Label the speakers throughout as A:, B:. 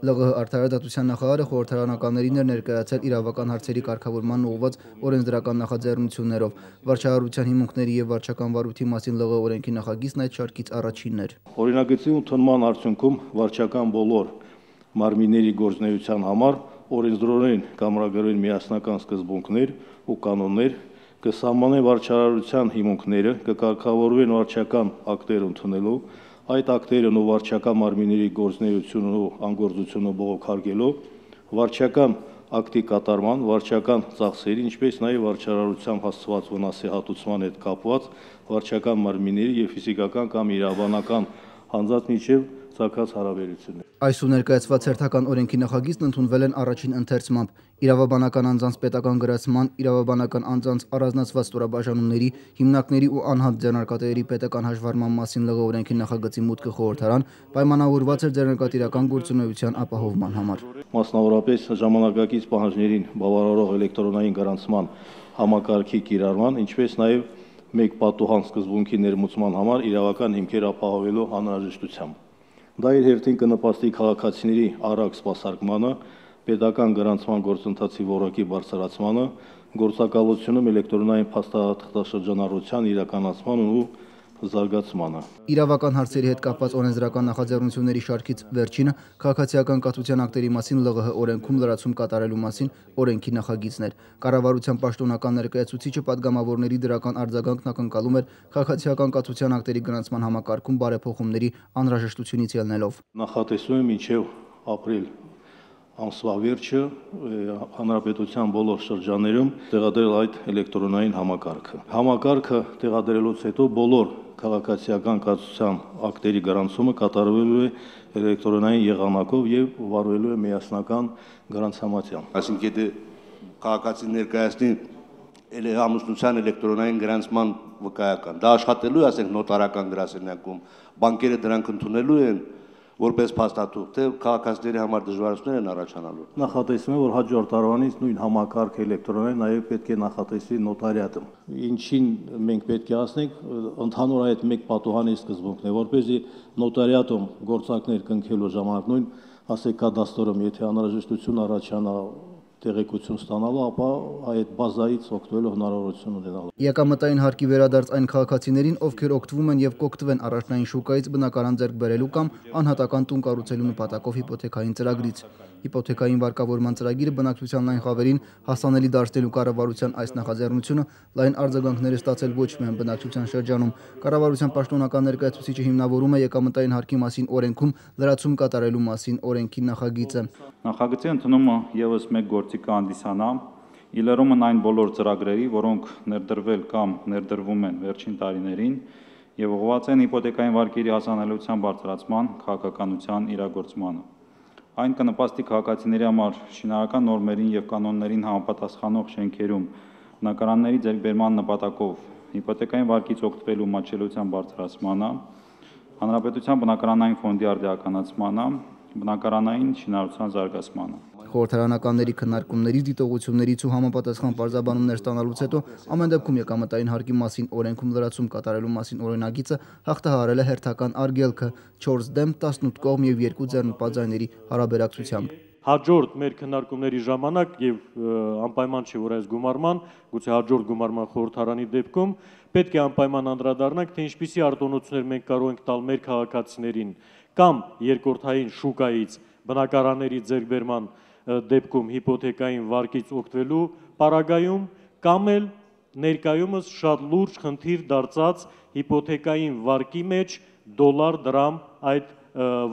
A: ԼՂՀ արդարադատության նախարարը խորհրդարանականներին էր ներկայացել իրավական հարցերի կարգավորման ուղղված օրենսդրական նախաձեռնություններով։ Վարչահարության հիմունքների եւ վարչական վարույթի մասին ԼՂՀ օրենքի նախագիծն այդ շարքից առաջինն էր։
B: Օրինագծի ընդունման արդյունքում վարչական բոլոր մարմինների գործունեության համար օրենսդրորեն կամրագրվեն միասնական սկզբունքներ ու կանոններ, կսահմանեն վարչահարության հիմունքները, կկարգավորվեն վարչական ակտեր ընդունելու, այդ ակտերն ու վարչական մարմինների գործունեությունն ու անգործությունը բողոքարկելու, վարչական ակտի կատարման, վարչական ծախսերի, ինչպես նաև վարչահարությամբ հասցված վնասի հատուցման հետ կապված վարչական մարմինների եւ ֆիզիկական կամ իրավաբանական անձանց միջև ցակած հարաբերություններ։
A: Այսօր ներկայացված հերթական օրենքի նախագիծն ընդունվել են առաջին ընթերցմամբ։ Իրավաբանական անձանց պետական գրացման, իրավաբանական անձանց առանձնացված ստորաբաժանումների, հիմնարկների ու անհատ ձեռնարկատերերի պետական հաշվառման մասին ԼՂՀ օրենքի նախագծի մուտքը խորհրդարան պայմանավորված էր ձեռնարկատիրական գործունեության ապահովման համար։
B: Մասնավորապես ժամանակակից պահանջներին բավարարող էլեկտրոնային գրանցման համակարգի կիրառման, ինչպես նաև մեկ պատուհան սկզբունքի ներմուծման համար իրավական հիմքեր ապահովելու անհրաժեշտությամբ։ Դա իր հերթին կնպաստի քաղաքացիների արագ սպասարկմանը, պետական գրանցման գործընթացի որակի բարձրացմանը, գործակալությունում էլեկտրոնային փաստաթղթաշրջանառության իրականացման ու զարգացմանը։
A: Իրավական հարցերի հետ կապված օրենսդրական նախաձեռնությունների շարքից վերջինը քաղաքացիական կաթության ակտերի մասին ԼՂՀ օրենքում լրացում կատարելու մասին օրենքի նախագիծն էր։ Կառավարության պաշտոնական ներկայացուցիչը падգամավորների դրական արձագանքն ակնկալում էր քաղաքացիական կաթության ակտերի գրանցման համակարգում բարեփոխումների անհրաժեշտությունից ելնելով։
B: Նախատեսում է մինչև ապրիլ ամսվա վերջը հանրապետության բոլոր շրջաններում տեղադրել այդ էլեկտրոնային համակարգը։ Համակարգը տեղադրելուց հետո բոլոր քաղաքացիական կաթության ակտերի գրանցումը կատարվելու է էլեկտրոնային եղանակով եւ վարվելու է միասնական գրանցամատյան։
C: Այսինքն եթե քաղաքացին ներկայացնի ամուսնության էլեկտրոնային գրանցման վկայական, դա աշխատելու է, ասենք նոտարական գրասենյակում, բանկերը դրանք ընդունելու են որպես փաստաթուղթ, թե քաղաքացիների համար դժվարություններ են առաջանալու։
B: Նախատեսվում է, որ հաջորդ տարվանից նույն համակարգ էլեկտրոնային նաև պետք է նախատեսվի նոտարիատը։ Ինչին մենք պետք է ասենք, ընդհանուր այդ մեկ պատուհանի սկզբունքն է, որպեսզի նոտարիատում գործակներ կնքելու ժամանակ նույն ասեք կադաստրում, եթե անհրաժեշտություն առաջանա տեղեկություն ստանալու, ապա այդ բազայից օգտվելու հնարավորություն ունենալու։
A: Եկամտային հարկի վերադարձ այն քաղաքացիներին, ովքեր օգտվում են եւ կօգտվեն առաջնային շուկայից բնակարան ձեռք բերելու կամ անհատական տուն կառուցելու նպատակով հիպոթեքային ծրագրից։ Հիպոթեքային վարկավորման ծրագիրը բնակչության լայն խավերին հասանելի դարձնելու կառավարության այս նախաձեռնությունը լայն արձագանքներ է ստացել ոչ միայն բնակչության շրջանում։ Կառավարության պաշտոնական ներկայացուցիչը հիմնավորում է եկամտային հարկի մասին օրենքում լրացում կատարելու մասին օրենքի նախագիծը։
D: Նախագծի ընդունումը եւս մեկ գործի կհանդիսանա ի լրումն այն բոլոր ծրագրերի, որոնք ներդրվել կամ ներդրվում են վերջին տարիներին եւ ուղղված են հիպոթեքային վարկերի հասանելիության բարձրացման քաղաքականության իրագործմանը։ Այն կնպաստի քաղաքացիների համար շինարարական նորմերին եւ կանոններին համապատասխանող շենքերում բնակարանների ձեռքբերման նպատակով հիպոթեքային վարկից օգտվելու մատչելիության բարձրացմանը, հանրապետության բնակարանային ֆոնդի արդիականացմանը, բնակարանային շինարարության զարգացմանը։
A: Խորհրդարանականների քննարկումներից, դիտողություններից ու համապատասխան պարզաբանումներ ստանալուց հետո ամեն դեպքում եկամտային հարկի մասին օրենքում լրացում կատարելու մասին օրինագիծը հաղթահարել է հերթական արգելքը 4 դեմ 18 կողմ եւ 2 ձեռնպատ ձայների հարաբերակցությամբ։
E: Հաջորդ մեր քննարկումների ժամանակ եւ անպայման չէ, որ այս գումարման, գուցե հաջորդ գումարման խորհրդարանի դեպքում պետք է անպայման անդրադառնանք, թե ինչպիսի արտոնություններ մենք կարող ենք տալ մեր քաղաքացիներին կամ երկրորդային շուկայից բնակարանների ձեռքբերման դեպքում հիպոթեքային վարկից օգտվելու պարագայում կամ էլ ներկայումս շատ լուրջ խնդիր դարձած հիպոթեքային վարկի մեջ դոլար, դրամ այդ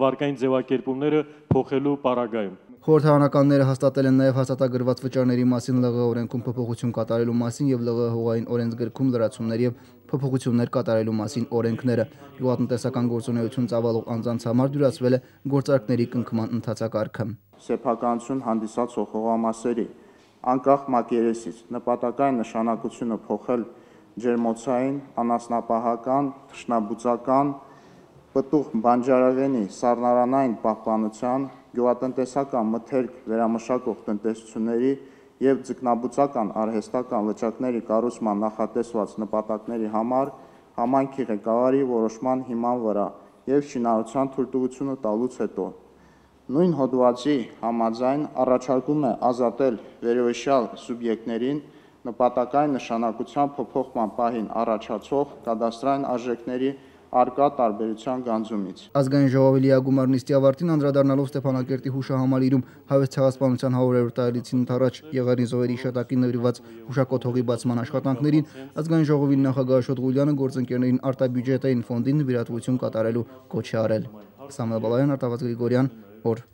E: վարկային ձևակերպումները փոխելու պարագայում։
A: Խորհրդարանականները հաստատել են նաև հաստատագրված վճարների մասին ԼՂՀ օրենքում փոփոխություն կատարելու մասին եւ ԼՂՀ հողային օրենսգրքում լրացումներ եւ փոփոխություններ կատարելու մասին օրենքները։ Գյուղատնտեսական գործունեություն ծավալող անձանց համար դյուրացվել է գործարքների կնքման ընթացակարգը։
F: Սեփականություն հանդիսացող հողամասերի անկախ մակերեսից նպատակային նշանակությունը փոխել ջերմոցային, անասնապահական, թշնաբուծական, պտուղ բանջարեղենի սառնարանային պահպանության, գյուղատնտեսական մթերք վերամշակող տնտեսությունների եւ ձկնաբուծական արհեստական լճակների կառուցման նախատեսված նպատակների համար համայնքի ղեկավարի որոշման հիման վրա եւ շինարարության թույլտվությունը տալուց հետո Նույն հոդվածի համաձայն առաջարկում է ազատել վերոհիշյալ սուբյեկտներին նպատակային նշանակության փոփոխման պահին առաջացող կադաստրային արժեքների արկա տարբերության գանձումից։
A: Ազգային ժողովի լիագումար նիստի ավարտին անդրադառնալով Ստեփանակերտի հուշահամալիրում հայոց ցեղասպանության 100-րդ տարելիցին ընթരാճ Եղեռնի զոհերի հիշատակին նվիրված հուշակոթողի բացման աշխատանքներին ազգային ժողովի նախագահ Աշոտ Ղուլյանը գործընկերներին արտաբյուջետային ֆոնդին նվիրատվություն կատարելու կոչ է արել։ Սամվել Բալայան, Արտավազդ Գրիգորյան, օր